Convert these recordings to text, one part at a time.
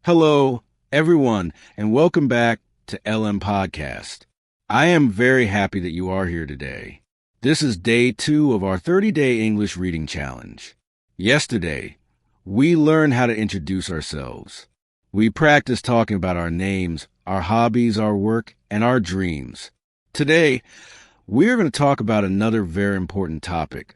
Hello, everyone, and welcome back to LM Podcast. I am very happy that you are here today. This is day 2 of our 30-day English reading challenge. Yesterday, we learned how to introduce ourselves. We practiced talking about our names, our hobbies, our work, and our dreams. Today, we're going to talk about another very important topic,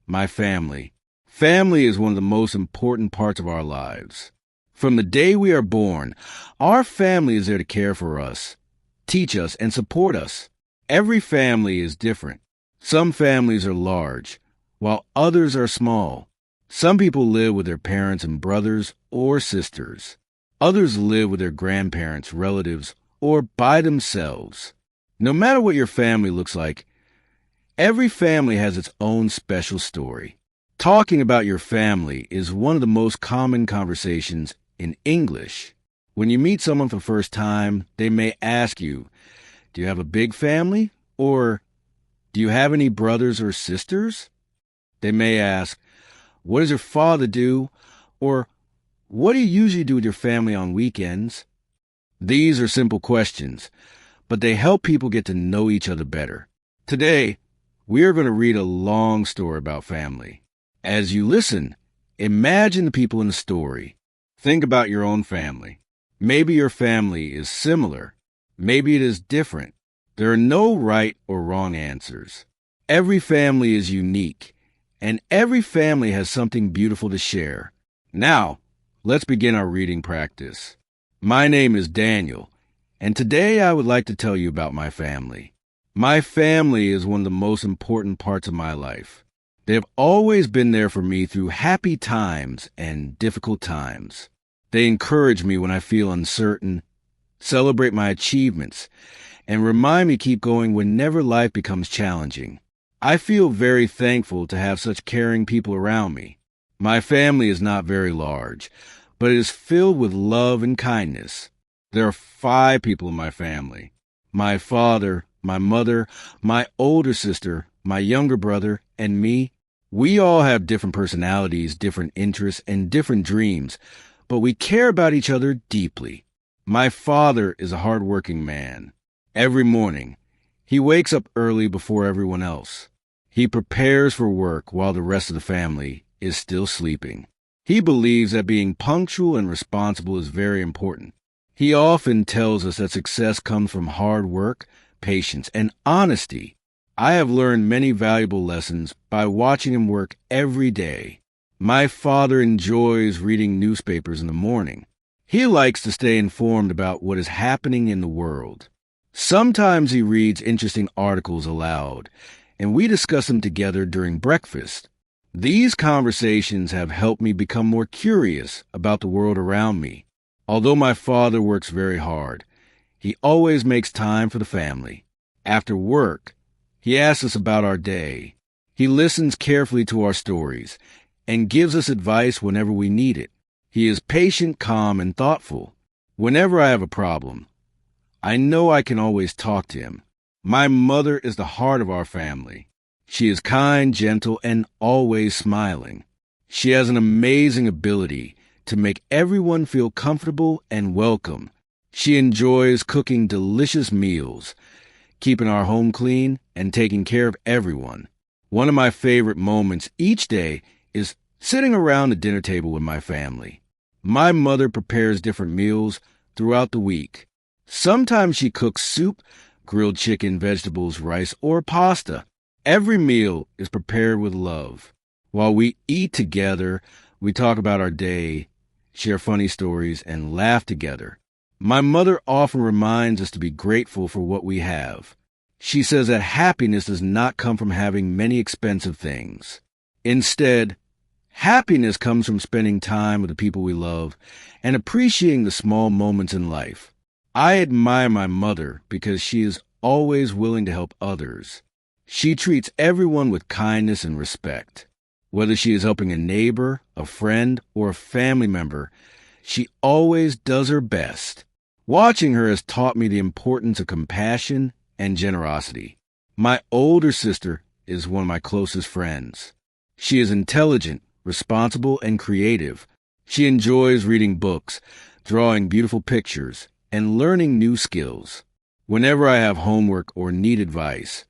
my family. Family is one of the most important parts of our lives. From the day we are born, our family is there to care for us, teach us, and support us. Every family is different. Some families are large, while others are small. Some people live with their parents and brothers or sisters. Others live with their grandparents, relatives, or by themselves. No matter what your family looks like, every family has its own special story. Talking about your family is one of the most common conversations in English. When you meet someone for the first time, they may ask you, "Do you have a big family?" Or, "Do you have any brothers or sisters?" They may ask, "What does your father do?" Or, "What do you usually do with your family on weekends?" These are simple questions, but they help people get to know each other better. Today, we are going to read a long story about family. As you listen, imagine the people in the story. Think about your own family. Maybe your family is similar. Maybe it is different. There are no right or wrong answers. Every family is unique, and every family has something beautiful to share. Now, let's begin our reading practice. My name is Daniel, and today I would like to tell you about my family. My family is one of the most important parts of my life. They have always been there for me through happy times and difficult times. They encourage me when I feel uncertain, celebrate my achievements, and remind me to keep going whenever life becomes challenging. I feel very thankful to have such caring people around me. My family is not very large, but it is filled with love and kindness. There are 5 people in my family: my father, my mother, my older sister, my younger brother, and me. We all have different personalities, different interests, and different dreams, but we care about each other deeply. My father is a hard-working man. Every morning, he wakes up early before everyone else. He prepares for work while the rest of the family is still sleeping. He believes that being punctual and responsible is very important. He often tells us that success comes from hard work, patience, and honesty. I have learned many valuable lessons by watching him work every day. My father enjoys reading newspapers in the morning. He likes to stay informed about what is happening in the world. Sometimes he reads interesting articles aloud, and we discuss them together during breakfast. These conversations have helped me become more curious about the world around me. Although my father works very hard, he always makes time for the family. After work, he asks us about our day. He listens carefully to our stories and gives us advice whenever we need it. He is patient, calm, and thoughtful. Whenever I have a problem, I know I can always talk to him. My mother is the heart of our family. She is kind, gentle, and always smiling. She has an amazing ability to make everyone feel comfortable and welcome. She enjoys cooking delicious meals, keeping our home clean, and taking care of everyone. One of my favorite moments each day is sitting around the dinner table with my family. My mother prepares different meals throughout the week. Sometimes she cooks soup, grilled chicken, vegetables, rice, or pasta. Every meal is prepared with love. While we eat together, we talk about our day, share funny stories, and laugh together. My mother often reminds us to be grateful for what we have. She says that happiness does not come from having many expensive things. Instead, happiness comes from spending time with the people we love and appreciating the small moments in life. I admire my mother because she is always willing to help others. She treats everyone with kindness and respect. Whether she is helping a neighbor, a friend, or a family member, she always does her best. Watching her has taught me the importance of compassion and generosity. My older sister is one of my closest friends. She is intelligent, responsible, and creative. She enjoys reading books, drawing beautiful pictures, and learning new skills. Whenever I have homework or need advice,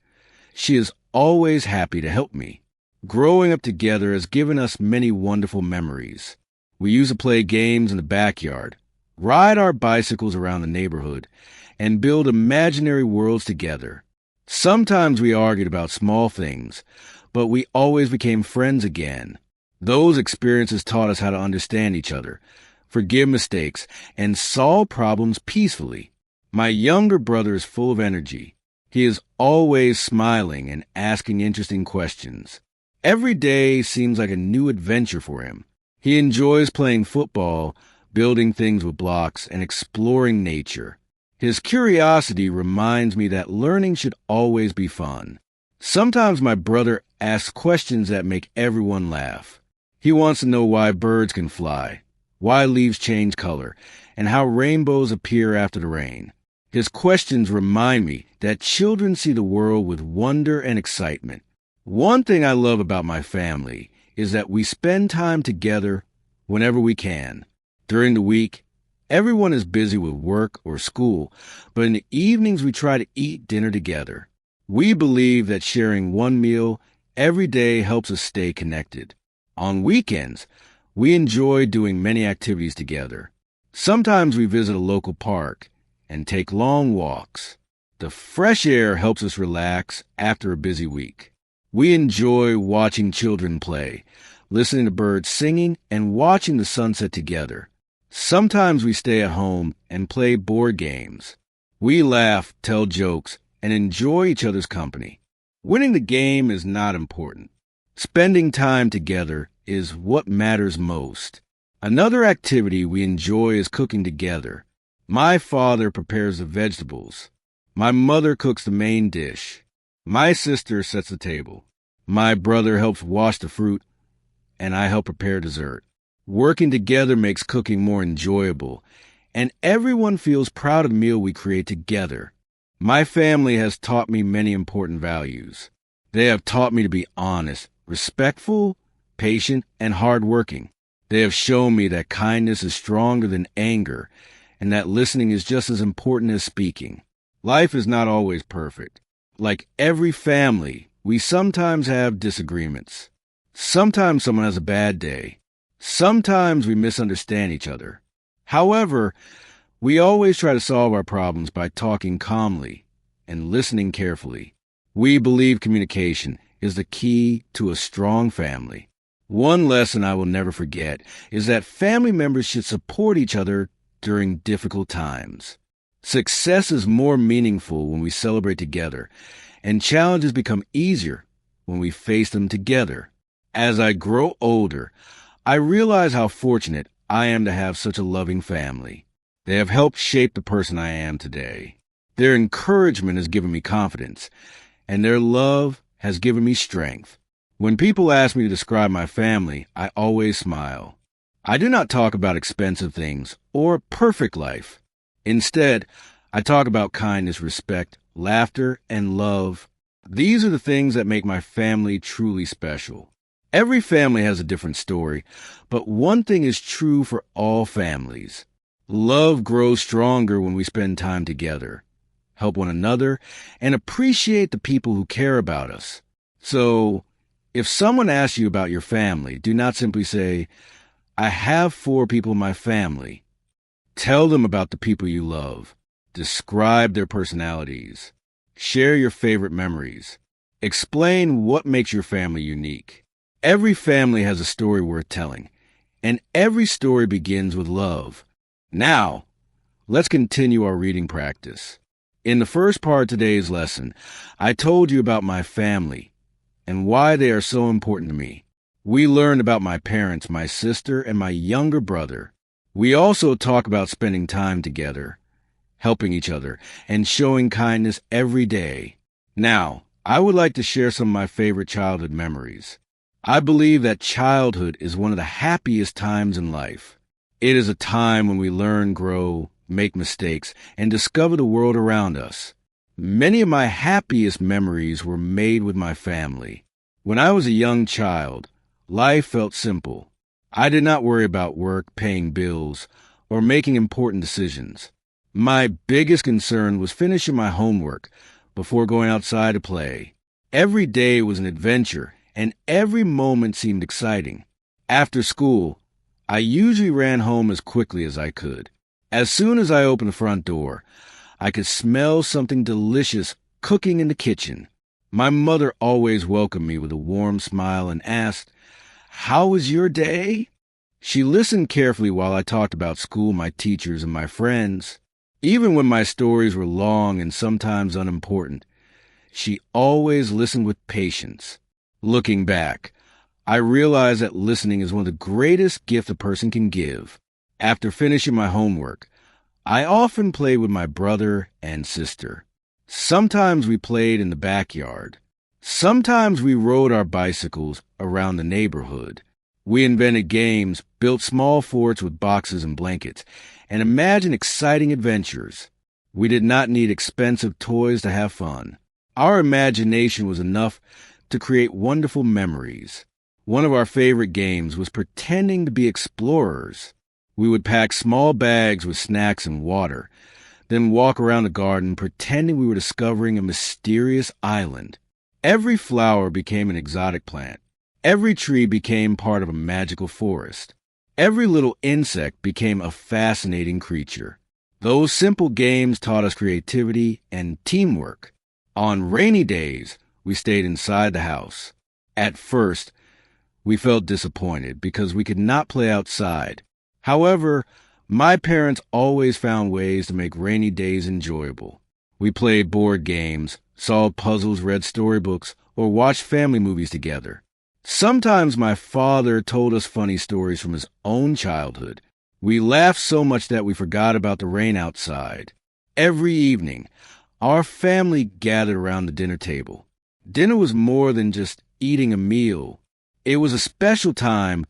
she is always happy to help me. Growing up together has given us many wonderful memories. We used to play games in the backyard, ride our bicycles around the neighborhood, and build imaginary worlds together. Sometimes we argued about small things, but we always became friends again. Those experiences taught us how to understand each other, forgive mistakes, and solve problems peacefully. My younger brother is full of energy. He is always smiling and asking interesting questions. Every day seems like a new adventure for him. He enjoys playing football, building things with blocks, and exploring nature. His curiosity reminds me that learning should always be fun. Sometimes my brother asks questions that make everyone laugh. He wants to know why birds can fly, why leaves change color, and how rainbows appear after the rain. His questions remind me that children see the world with wonder and excitement. One thing I love about my family is that we spend time together whenever we can. During the week, everyone is busy with work or school, but in the evenings we try to eat dinner together. We believe that sharing one meal every day helps us stay connected. On weekends, we enjoy doing many activities together. Sometimes we visit a local park and take long walks. The fresh air helps us relax after a busy week. We enjoy watching children play, listening to birds singing, and watching the sunset together. Sometimes we stay at home and play board games. We laugh, tell jokes, and enjoy each other's company. Winning the game is not important. Spending time together is what matters most. Another activity we enjoy is cooking together. My father prepares the vegetables. My mother cooks the main dish. My sister sets the table. My brother helps wash the fruit, and I help prepare dessert. Working together makes cooking more enjoyable, and everyone feels proud of the meal we create together. My family has taught me many important values. They have taught me to be honest, respectful, patient, and hardworking. They have shown me that kindness is stronger than anger, and that listening is just as important as speaking. Life is not always perfect. Like every family, we sometimes have disagreements. Sometimes someone has a bad day. Sometimes we misunderstand each other. However, we always try to solve our problems by talking calmly and listening carefully. We believe communication is the key to a strong family. One lesson I will never forget is that family members should support each other during difficult times. Success is more meaningful when we celebrate together, and challenges become easier when we face them together. As I grow older, I realize how fortunate I am to have such a loving family. They have helped shape the person I am today. Their encouragement has given me confidence, and their love has given me strength. When people ask me to describe my family, I always smile. I do not talk about expensive things or a perfect life. Instead, I talk about kindness, respect, laughter, and love. These are the things that make my family truly special. Every family has a different story, but one thing is true for all families. Love grows stronger when we spend time together, help one another, and appreciate the people who care about us. So, if someone asks you about your family, do not simply say, "I have 4 people in my family." Tell them about the people you love. Describe their personalities. Share your favorite memories. Explain what makes your family unique. Every family has a story worth telling, and every story begins with love. Now, let's continue our reading practice. In the first part of today's lesson, I told you about my family and why they are so important to me. We learned about my parents, my sister, and my younger brother. We also talk about spending time together, helping each other, and showing kindness every day. Now, I would like to share some of my favorite childhood memories. I believe that childhood is one of the happiest times in life. It is a time when we learn, grow, make mistakes, and discover the world around us. Many of my happiest memories were made with my family. When I was a young child, life felt simple. I did not worry about work, paying bills, or making important decisions. My biggest concern was finishing my homework before going outside to play. Every day was an adventure, and every moment seemed exciting. After school, I usually ran home as quickly as I could. As soon as I opened the front door, I could smell something delicious cooking in the kitchen. My mother always welcomed me with a warm smile and asked, "How was your day?" She listened carefully while I talked about school, my teachers, and my friends. Even when my stories were long and sometimes unimportant, she always listened with patience. Looking back, I realize that listening is one of the greatest gifts a person can give. After finishing my homework, I often played with my brother and sister. Sometimes we played in the backyard. Sometimes we rode our bicycles around the neighborhood. We invented games, built small forts with boxes and blankets, and imagined exciting adventures. We did not need expensive toys to have fun. Our imagination was enough to create wonderful memories. One of our favorite games was pretending to be explorers. We would pack small bags with snacks and water, then walk around the garden pretending we were discovering a mysterious island. Every flower became an exotic plant. Every tree became part of a magical forest. Every little insect became a fascinating creature. Those simple games taught us creativity and teamwork. On rainy days, we stayed inside the house. At first, we felt disappointed because we could not play outside. However, my parents always found ways to make rainy days enjoyable. We played board games, solved puzzles, read storybooks, or watched family movies together. Sometimes my father told us funny stories from his own childhood. We laughed so much that we forgot about the rain outside. Every evening, our family gathered around the dinner table. Dinner was more than just eating a meal. It was a special time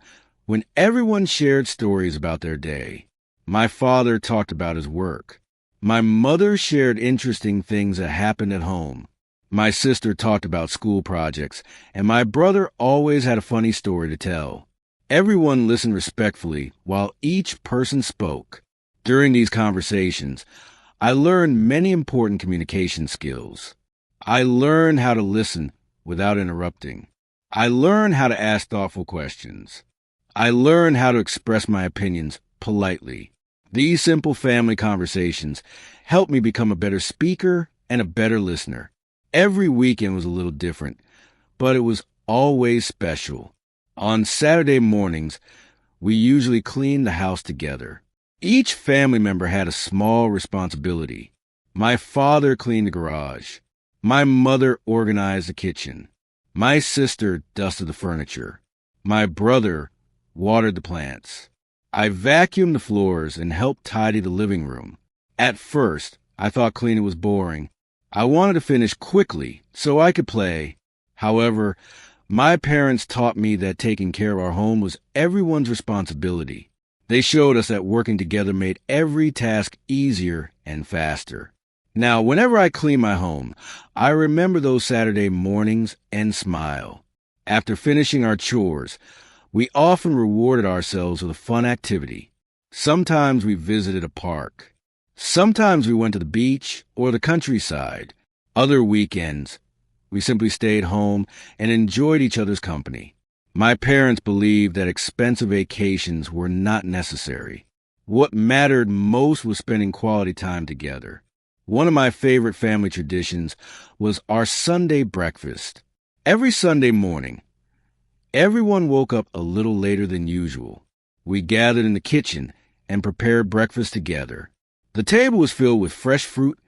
when everyone shared stories about their day. My father talked about his work. My mother shared interesting things that happened at home. My sister talked about school projects, and my brother always had a funny story to tell. Everyone listened respectfully while each person spoke. During these conversations, I learned many important communication skills. I learned how to listen without interrupting. I learned how to ask thoughtful questions. I learned how to express my opinions politely. These simple family conversations helped me become a better speaker and a better listener. Every weekend was a little different, but it was always special. On Saturday mornings, we usually cleaned the house together. Each family member had a small responsibility. My father cleaned the garage. My mother organized the kitchen. My sister dusted the furniture. My brother watered the plants. I vacuumed the floors and helped tidy the living room. At first, I thought cleaning was boring. I wanted to finish quickly so I could play. However, my parents taught me that taking care of our home was everyone's responsibility. They showed us that working together made every task easier and faster. Now, whenever I clean my home, I remember those Saturday mornings and smile. After finishing our chores, we often rewarded ourselves with a fun activity. Sometimes we visited a park. Sometimes we went to the beach or the countryside. Other weekends, we simply stayed home and enjoyed each other's company. My parents believed that expensive vacations were not necessary. What mattered most was spending quality time together. One of my favorite family traditions was our Sunday breakfast. Every Sunday morning, everyone woke up a little later than usual. We gathered in the kitchen and prepared breakfast together. The table was filled with fresh fruit,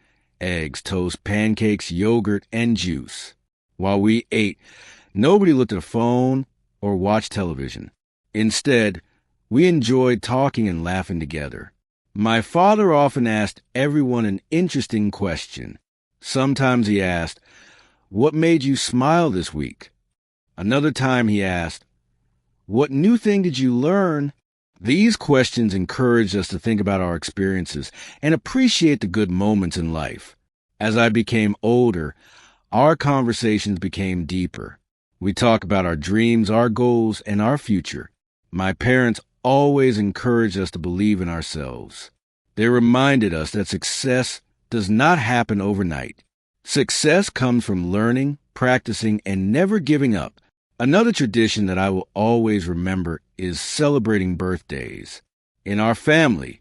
eggs, toast, pancakes, yogurt, and juice. While we ate, nobody looked at a phone or watched television. Instead, we enjoyed talking and laughing together. My father often asked everyone an interesting question. Sometimes he asked, "What made you smile this week?" Another time he asked, "What new thing did you learn?" These questions encouraged us to think about our experiences and appreciate the good moments in life. As I became older, our conversations became deeper. We talked about our dreams, our goals, and our future. My parents always encouraged us to believe in ourselves. They reminded us that success does not happen overnight. Success comes from learning, practicing, and never giving up. Another tradition that I will always remember is celebrating birthdays. In our family,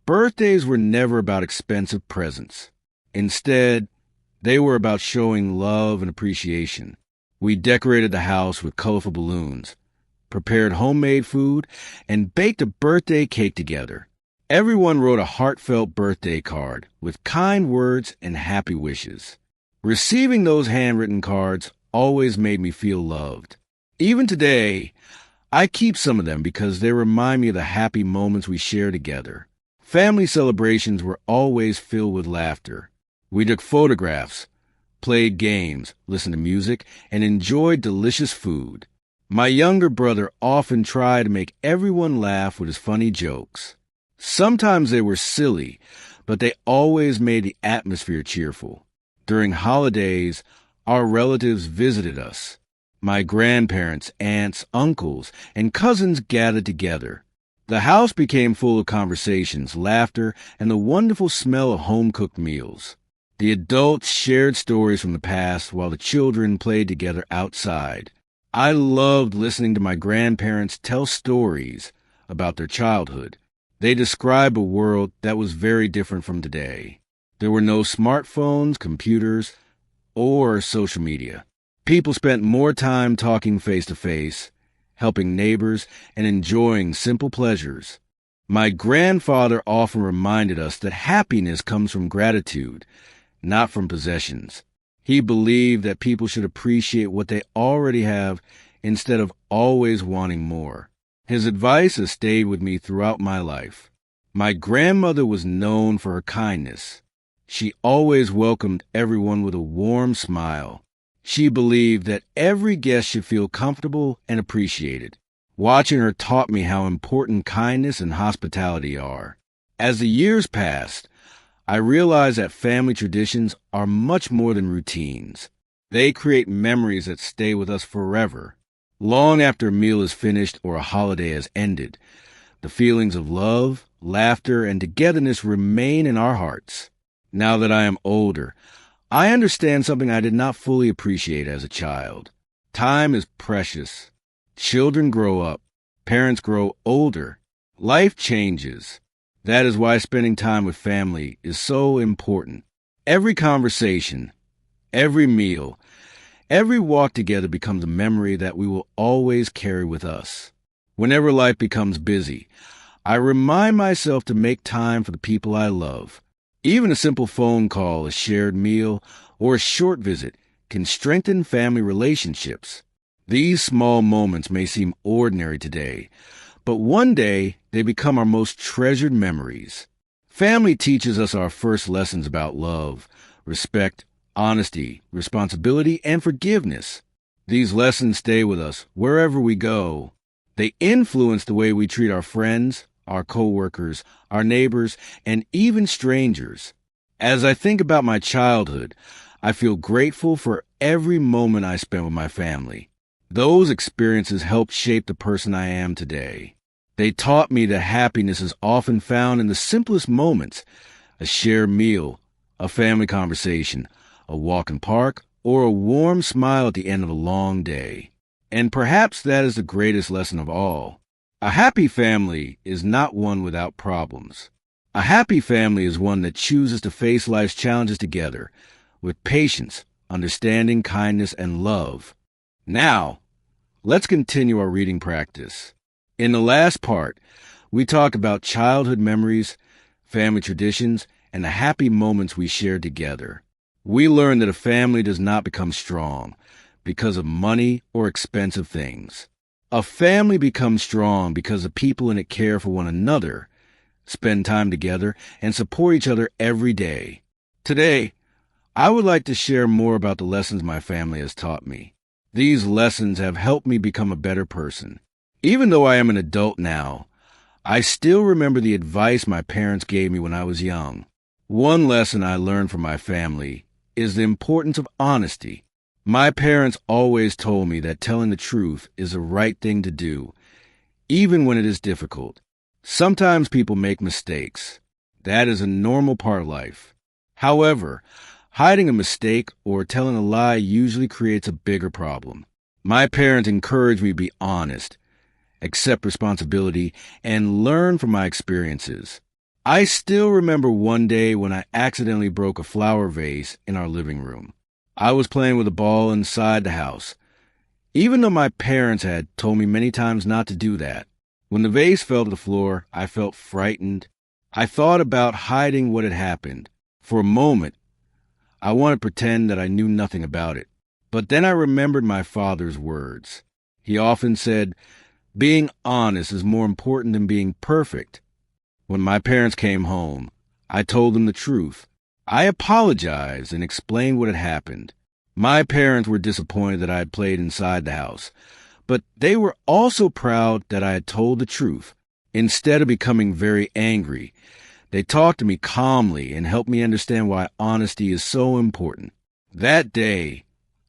birthdays were never about expensive presents. Instead, they were about showing love and appreciation. We decorated the house with colorful balloons, prepared homemade food, and baked a birthday cake together. Everyone wrote a heartfelt birthday card with kind words and happy wishes. Receiving those handwritten cards always made me feel loved. Even today, I keep some of them because they remind me of the happy moments we share together. Family celebrations were always filled with laughter. We took photographs, played games, listened to music, and enjoyed delicious food. My younger brother often tried to make everyone laugh with his funny jokes. Sometimes they were silly, but they always made the atmosphere cheerful. During holidays, our relatives visited us. My grandparents, aunts, uncles, and cousins gathered together. The house became full of conversations, laughter, and the wonderful smell of home-cooked meals. The adults shared stories from the past while the children played together outside. I loved listening to my grandparents tell stories about their childhood. They described a world that was very different from today. There were no smartphones, computers, or social media. People spent more time talking face-to-face, helping neighbors, and enjoying simple pleasures. My grandfather often reminded us that happiness comes from gratitude, not from possessions. He believed that people should appreciate what they already have instead of always wanting more. His advice has stayed with me throughout my life. My grandmother was known for her kindness. She always welcomed everyone with a warm smile. She believed that every guest should feel comfortable and appreciated. Watching her taught me how important kindness and hospitality are. As the years passed, I realized that family traditions are much more than routines. They create memories that stay with us forever. Long after a meal is finished or a holiday has ended, the feelings of love, laughter, and togetherness remain in our hearts. Now that I am older, I understand something I did not fully appreciate as a child. Time is precious. Children grow up. Parents grow older. Life changes. That is why spending time with family is so important. Every conversation, every meal, every walk together becomes a memory that we will always carry with us. Whenever life becomes busy, I remind myself to make time for the people I love. Even a simple phone call, a shared meal, or a short visit can strengthen family relationships. These small moments may seem ordinary today, but one day they become our most treasured memories. Family teaches us our first lessons about love, respect, honesty, responsibility, and forgiveness. These lessons stay with us wherever we go. They influence the way we treat our friends, our coworkers, our neighbors, and even strangers. As I think about my childhood, I feel grateful for every moment I spent with my family. Those experiences helped shape the person I am today. They taught me that happiness is often found in the simplest moments: a shared meal, a family conversation, a walk in the park, or a warm smile at the end of a long day. And perhaps that is the greatest lesson of all. A happy family is not one without problems. A happy family is one that chooses to face life's challenges together with patience, understanding, kindness, and love. Now, let's continue our reading practice. In the last part, we talked about childhood memories, family traditions, and the happy moments we shared together. We learned that a family does not become strong because of money or expensive things. A family becomes strong because the people in it care for one another, spend time together, and support each other every day. Today, I would like to share more about the lessons my family has taught me. These lessons have helped me become a better person. Even though I am an adult now, I still remember the advice my parents gave me when I was young. One lesson I learned from my family is the importance of honesty. My parents always told me that telling the truth is the right thing to do, even when it is difficult. Sometimes people make mistakes. That is a normal part of life. However, hiding a mistake or telling a lie usually creates a bigger problem. My parents encouraged me to be honest, accept responsibility, and learn from my experiences. I still remember one day when I accidentally broke a flower vase in our living room. I was playing with a ball inside the house, even though my parents had told me many times not to do that. When the vase fell to the floor, I felt frightened. I thought about hiding what had happened. For a moment, I wanted to pretend that I knew nothing about it. But then I remembered my father's words. He often said, being honest is more important than being perfect. When my parents came home, I told them the truth. I apologized and explained what had happened. My parents were disappointed that I had played inside the house, but they were also proud that I had told the truth. Instead of becoming very angry, they talked to me calmly and helped me understand why honesty is so important. That day,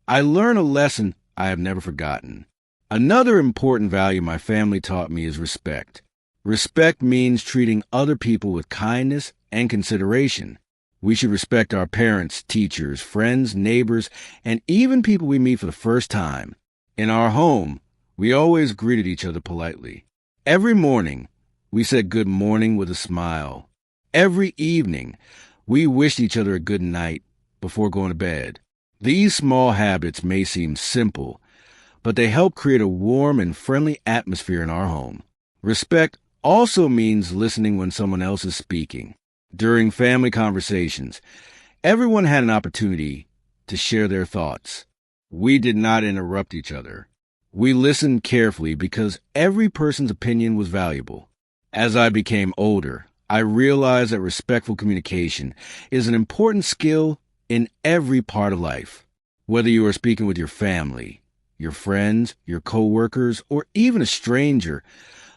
I learned a lesson I have never forgotten. Another important value my family taught me is respect. Respect means treating other people with kindness and consideration. We should respect our parents, teachers, friends, neighbors, and even people we meet for the first time. In our home, we always greeted each other politely. Every morning, we said good morning with a smile. Every evening, we wished each other a good night before going to bed. These small habits may seem simple, but they help create a warm and friendly atmosphere in our home. Respect also means listening when someone else is speaking. During family conversations, everyone had an opportunity to share their thoughts. We did not interrupt each other. We listened carefully because every person's opinion was valuable. As I became older, I realized that respectful communication is an important skill in every part of life. Whether you are speaking with your family, your friends, your coworkers, or even a stranger,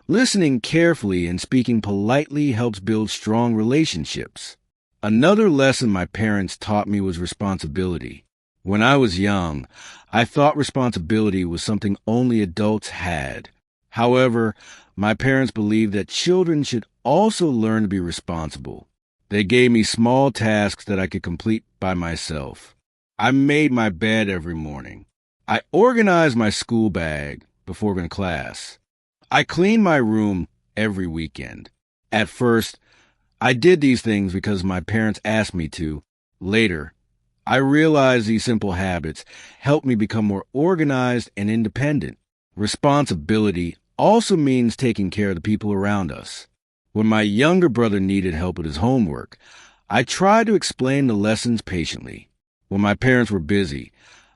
listening carefully and speaking politely helps build strong relationships. Another lesson my parents taught me was responsibility. When I was young, I thought responsibility was something only adults had. However, my parents believed that children should also learn to be responsible. They gave me small tasks that I could complete by myself. I made my bed every morning. I organized my school bag before going to class. I cleaned my room every weekend. At first, I did these things because my parents asked me to. Later, I realized these simple habits helped me become more organized and independent. Responsibility also means taking care of the people around us. When my younger brother needed help with his homework, I tried to explain the lessons patiently. When my parents were busy,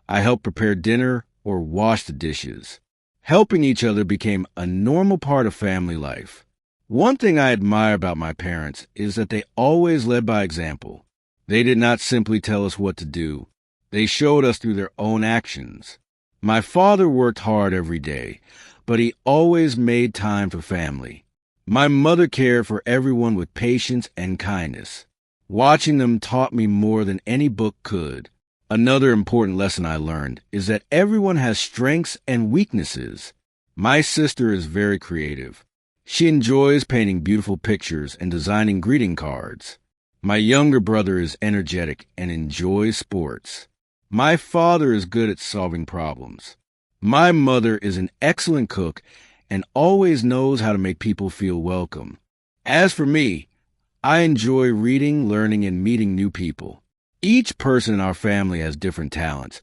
I helped prepare dinner or wash the dishes. Helping each other became a normal part of family life. One thing I admire about my parents is that they always led by example. They did not simply tell us what to do. They showed us through their own actions. My father worked hard every day, but he always made time for family. My mother cared for everyone with patience and kindness. Watching them taught me more than any book could. Another important lesson I learned is that everyone has strengths and weaknesses. My sister is very creative. She enjoys painting beautiful pictures and designing greeting cards. My younger brother is energetic and enjoys sports. My father is good at solving problems. My mother is an excellent cook and always knows how to make people feel welcome. As for me, I enjoy reading, learning, and meeting new people. Each person in our family has different talents,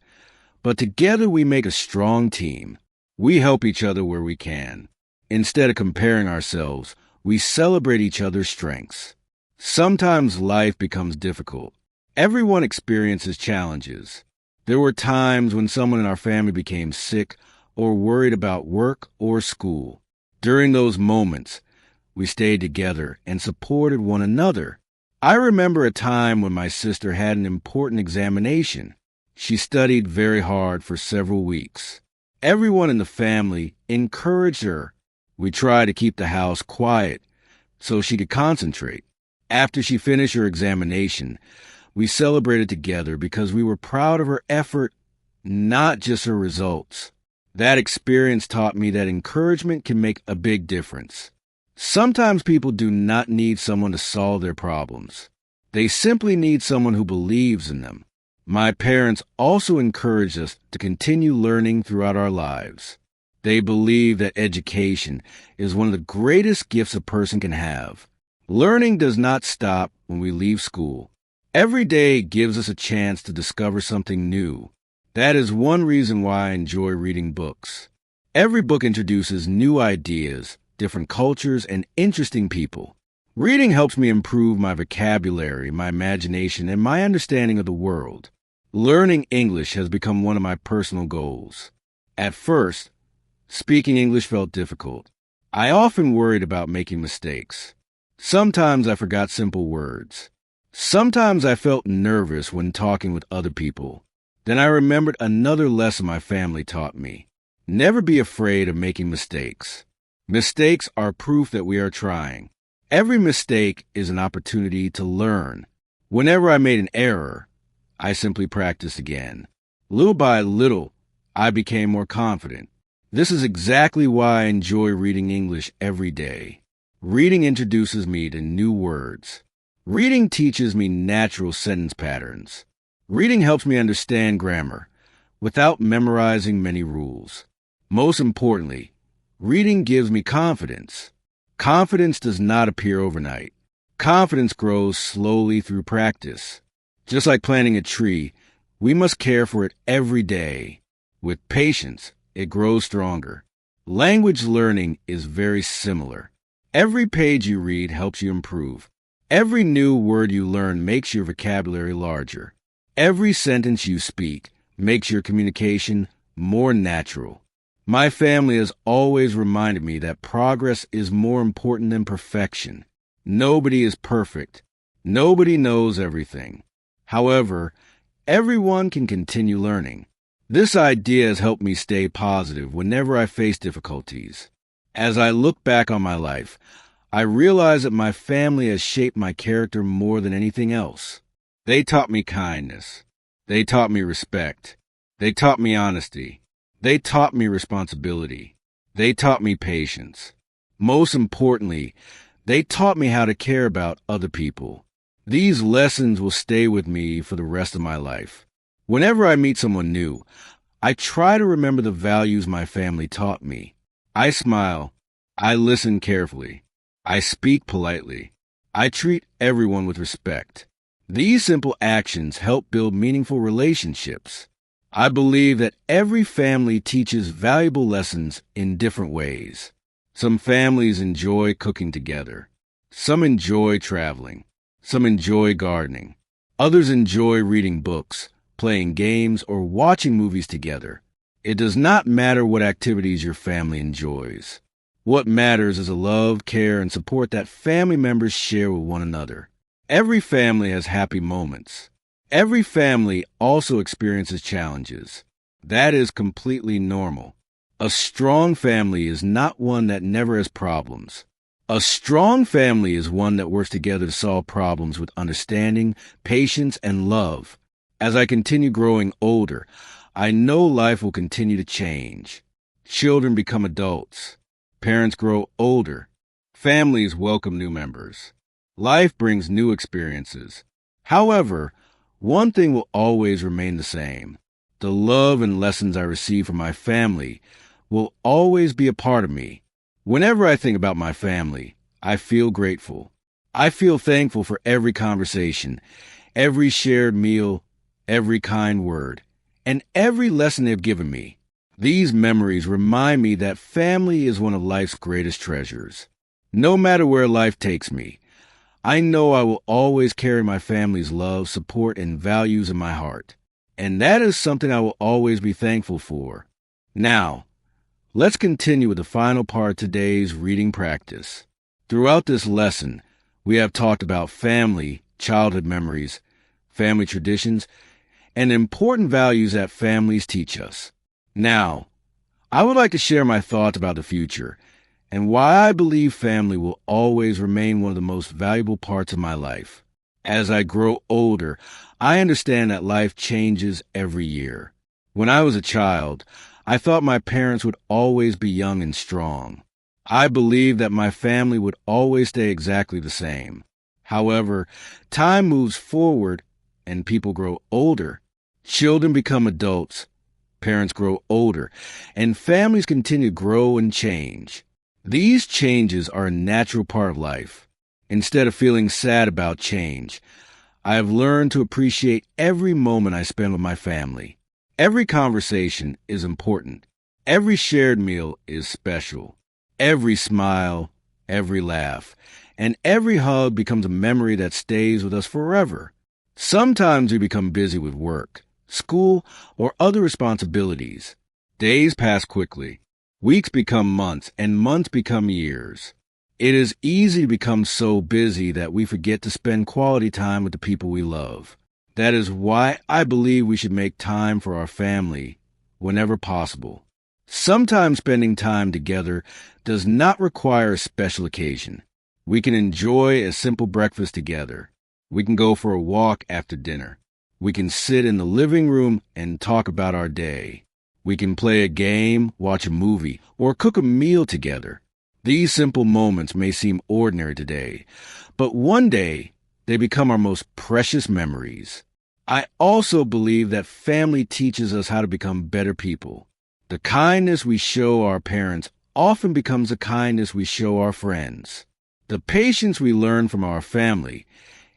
but together we make a strong team. We help each other where we can. Instead of comparing ourselves, we celebrate each other's strengths. Sometimes life becomes difficult. Everyone experiences challenges. There were times when someone in our family became sick or worried about work or school. During those moments, we stayed together and supported one another. I remember a time when my sister had an important examination. She studied very hard for several weeks. Everyone in the family encouraged her. We tried to keep the house quiet so she could concentrate. After she finished her examination, we celebrated together because we were proud of her effort, not just her results. That experience taught me that encouragement can make a big difference. Sometimes people do not need someone to solve their problems. They simply need someone who believes in them. My parents also encouraged us to continue learning throughout our lives. They believe that education is one of the greatest gifts a person can have. Learning does not stop when we leave school. Every day gives us a chance to discover something new. That is one reason why I enjoy reading books. Every book introduces new ideas, different cultures, and interesting people. Reading helps me improve my vocabulary, my imagination, and my understanding of the world. Learning English has become one of my personal goals. At first, speaking English felt difficult. I often worried about making mistakes. Sometimes I forgot simple words. Sometimes I felt nervous when talking with other people. Then I remembered another lesson my family taught me. Never be afraid of making mistakes. Mistakes are proof that we are trying. Every mistake is an opportunity to learn. Whenever I made an error, I simply practiced again. Little by little, I became more confident. This is exactly why I enjoy reading English every day. Reading introduces me to new words. Reading teaches me natural sentence patterns. Reading helps me understand grammar without memorizing many rules. Most importantly, reading gives me confidence. Confidence does not appear overnight. Confidence grows slowly through practice. Just like planting a tree, we must care for it every day. With patience, it grows stronger. Language learning is very similar. Every page you read helps you improve. Every new word you learn makes your vocabulary larger. Every sentence you speak makes your communication more natural. My family has always reminded me that progress is more important than perfection. Nobody is perfect. Nobody knows everything. However, everyone can continue learning. This idea has helped me stay positive whenever I face difficulties. As I look back on my life, I realize that my family has shaped my character more than anything else. They taught me kindness. They taught me respect. They taught me honesty. They taught me responsibility. They taught me patience. Most importantly, they taught me how to care about other people. These lessons will stay with me for the rest of my life. Whenever I meet someone new, I try to remember the values my family taught me. I smile. I listen carefully. I speak politely. I treat everyone with respect. These simple actions help build meaningful relationships. I believe that every family teaches valuable lessons in different ways. Some families enjoy cooking together. Some enjoy traveling. Some enjoy gardening. Others enjoy reading books, playing games, or watching movies together. It does not matter what activities your family enjoys. What matters is the love, care, and support that family members share with one another. Every family has happy moments. Every family also experiences challenges. That is completely normal. A strong family is not one that never has problems. A strong family is one that works together to solve problems with understanding, patience, and love. As I continue growing older, I know life will continue to change. Children become adults. Parents grow older. Families welcome new members. Life brings new experiences. However, one thing will always remain the same. The love and lessons I receive from my family will always be a part of me. Whenever I think about my family, I feel grateful. I feel thankful for every conversation, every shared meal, every kind word, and every lesson they've given me. These memories remind me that family is one of life's greatest treasures. No matter where life takes me, I know I will always carry my family's love, support, and values in my heart. And that is something I will always be thankful for. Now, let's continue with the final part of today's reading practice. Throughout this lesson, we have talked about family, childhood memories, family traditions, and important values that families teach us. Now, I would like to share my thoughts about the future and why I believe family will always remain one of the most valuable parts of my life. As I grow older, I understand that life changes every year. When I was a child, I thought my parents would always be young and strong. I believed that my family would always stay exactly the same. However, time moves forward and people grow older. Children become adults, parents grow older, and families continue to grow and change. These changes are a natural part of life. Instead of feeling sad about change, I have learned to appreciate every moment I spend with my family. Every conversation is important. Every shared meal is special. Every smile, every laugh, and every hug becomes a memory that stays with us forever. Sometimes we become busy with work, school, or other responsibilities. Days pass quickly. Weeks become months, and months become years. It is easy to become so busy that we forget to spend quality time with the people we love. That is why I believe we should make time for our family whenever possible. Sometimes spending time together does not require a special occasion. We can enjoy a simple breakfast together. We can go for a walk after dinner. We can sit in the living room and talk about our day. We can play a game, watch a movie, or cook a meal together. These simple moments may seem ordinary today, but one day they become our most precious memories. I also believe that family teaches us how to become better people. The kindness we show our parents often becomes the kindness we show our friends. The patience we learn from our family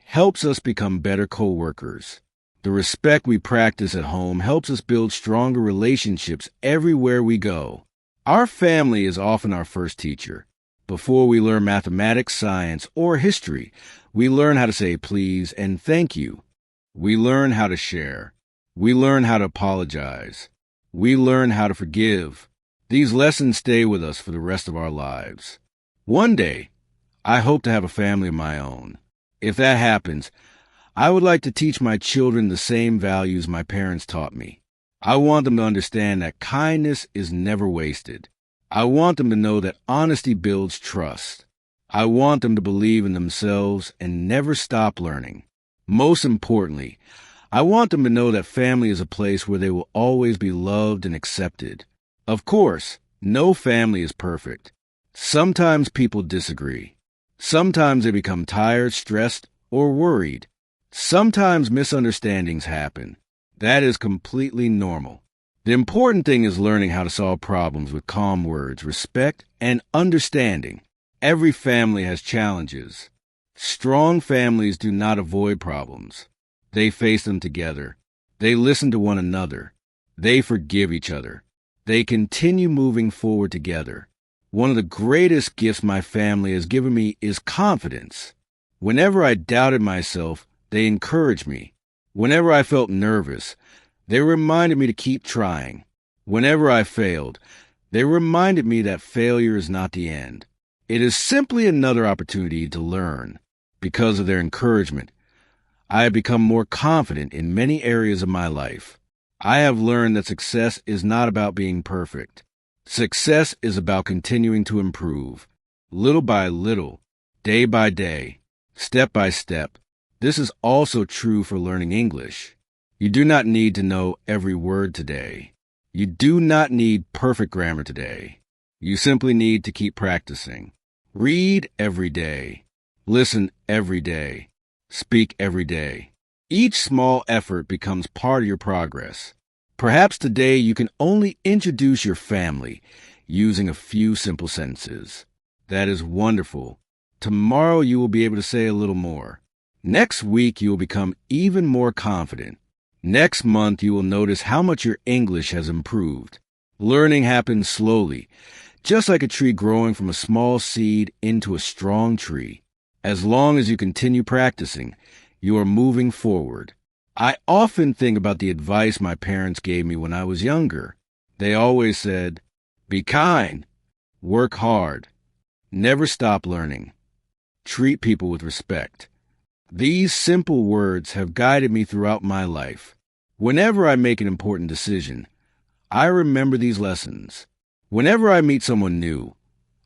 helps us become better co-workers. The respect we practice at home helps us build stronger relationships everywhere we go. Our family is often our first teacher. Before we learn mathematics, science, or history, we learn how to say please and thank you. We learn how to share. We learn how to apologize. We learn how to forgive. These lessons stay with us for the rest of our lives. One day, I hope to have a family of my own. If that happens, I would like to teach my children the same values my parents taught me. I want them to understand that kindness is never wasted. I want them to know that honesty builds trust. I want them to believe in themselves and never stop learning. Most importantly, I want them to know that family is a place where they will always be loved and accepted. Of course, no family is perfect. Sometimes people disagree. Sometimes they become tired, stressed, or worried. Sometimes misunderstandings happen. That is completely normal. The important thing is learning how to solve problems with calm words, respect, and understanding. Every family has challenges. Strong families do not avoid problems. They face them together. They listen to one another. They forgive each other. They continue moving forward together. One of the greatest gifts my family has given me is confidence. Whenever I doubted myself, they encouraged me. Whenever I felt nervous, they reminded me to keep trying. Whenever I failed, they reminded me that failure is not the end. It is simply another opportunity to learn. Because of their encouragement, I have become more confident in many areas of my life. I have learned that success is not about being perfect. Success is about continuing to improve, little by little, day by day, step by step. This is also true for learning English. You do not need to know every word today. You do not need perfect grammar today. You simply need to keep practicing. Read every day. Listen every day. Speak every day. Each small effort becomes part of your progress. Perhaps today you can only introduce your family using a few simple sentences. That is wonderful. Tomorrow you will be able to say a little more. Next week you will become even more confident. Next month you will notice how much your English has improved. Learning happens slowly, just like a tree growing from a small seed into a strong tree. As long as you continue practicing, you are moving forward. I often think about the advice my parents gave me when I was younger. They always said, be kind, work hard, never stop learning, treat people with respect. These simple words have guided me throughout my life. Whenever I make an important decision, I remember these lessons. Whenever I meet someone new,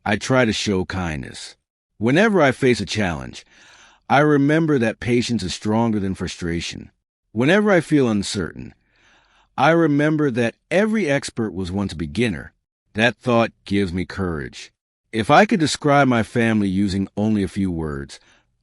I try to show kindness. Whenever I face a challenge, I remember that patience is stronger than frustration. Whenever I feel uncertain, I remember that every expert was once a beginner. That thought gives me courage. If I could describe my family using only a few words,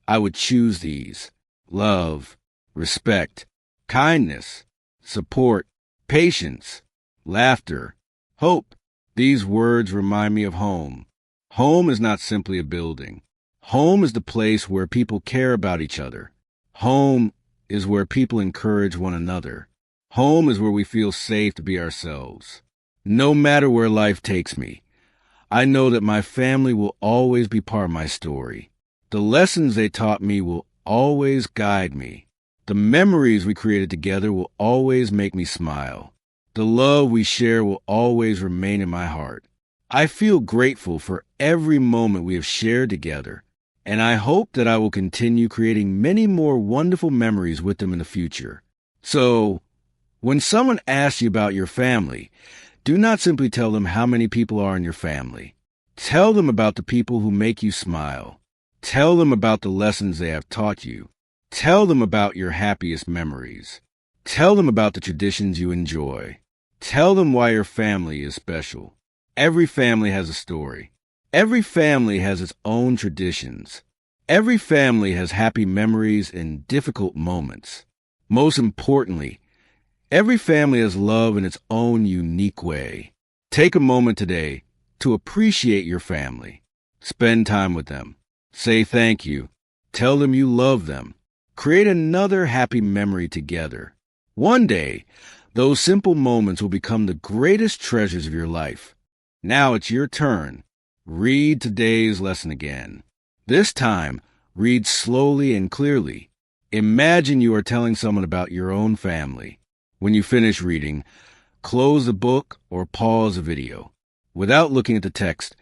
I would choose these: love, respect, kindness, support, patience, laughter, hope. These words remind me of home. Home is not simply a building. Home is the place where people care about each other. Home is where people encourage one another. Home is where we feel safe to be ourselves. No matter where life takes me, I know that my family will always be part of my story. The lessons they taught me will always guide me. The memories we created together will always make me smile. The love we share will always remain in my heart. I feel grateful for every moment we have shared together, and I hope that I will continue creating many more wonderful memories with them in the future. So, when someone asks you about your family, do not simply tell them how many people are in your family. Tell them about the people who make you smile. Tell them about the lessons they have taught you. Tell them about your happiest memories. Tell them about the traditions you enjoy. Tell them why your family is special. Every family has a story. Every family has its own traditions. Every family has happy memories and difficult moments. Most importantly, every family has love in its own unique way. Take a moment today to appreciate your family. Spend time with them. Say thank you. Tell them you love them. Create another happy memory together. One day, those simple moments will become the greatest treasures of your life. Now it's your turn. Read today's lesson again. This time, read slowly and clearly. Imagine you are telling someone about your own family. When you finish reading, close the book or pause the video. Without looking at the text,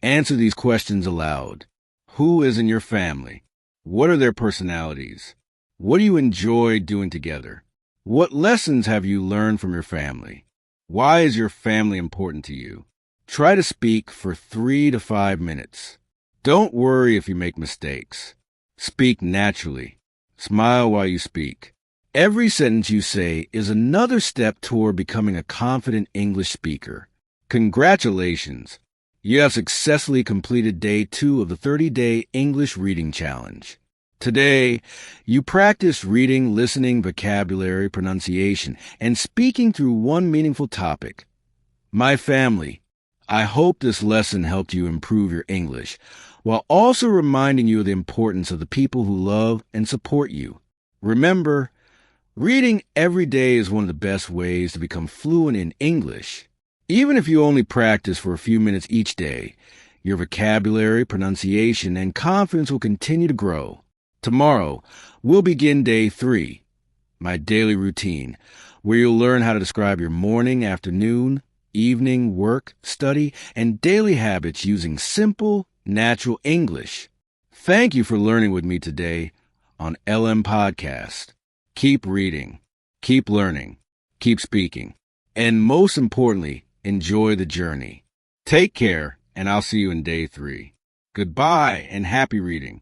answer these questions aloud. Who is in your family? What are their personalities? What do you enjoy doing together? What lessons have you learned from your family? Why is your family important to you? Try to speak for 3 to 5 minutes. Don't worry if you make mistakes. Speak naturally. Smile while you speak. Every sentence you say is another step toward becoming a confident English speaker. Congratulations! You have successfully completed day 2 of the 30-day English reading challenge. Today, you practiced reading, listening, vocabulary, pronunciation, and speaking through one meaningful topic. My family, I hope this lesson helped you improve your English, while also reminding you of the importance of the people who love and support you. Remember, reading every day is one of the best ways to become fluent in English. Even if you only practice for a few minutes each day, your vocabulary, pronunciation, and confidence will continue to grow. Tomorrow, we'll begin day 3, my daily routine, where you'll learn how to describe your morning, afternoon, evening, work, study, and daily habits using simple, natural English. Thank you for learning with me today on LM Podcast. Keep reading, keep learning, keep speaking, and most importantly, enjoy the journey. Take care, and I'll see you in day 3. Goodbye and happy reading.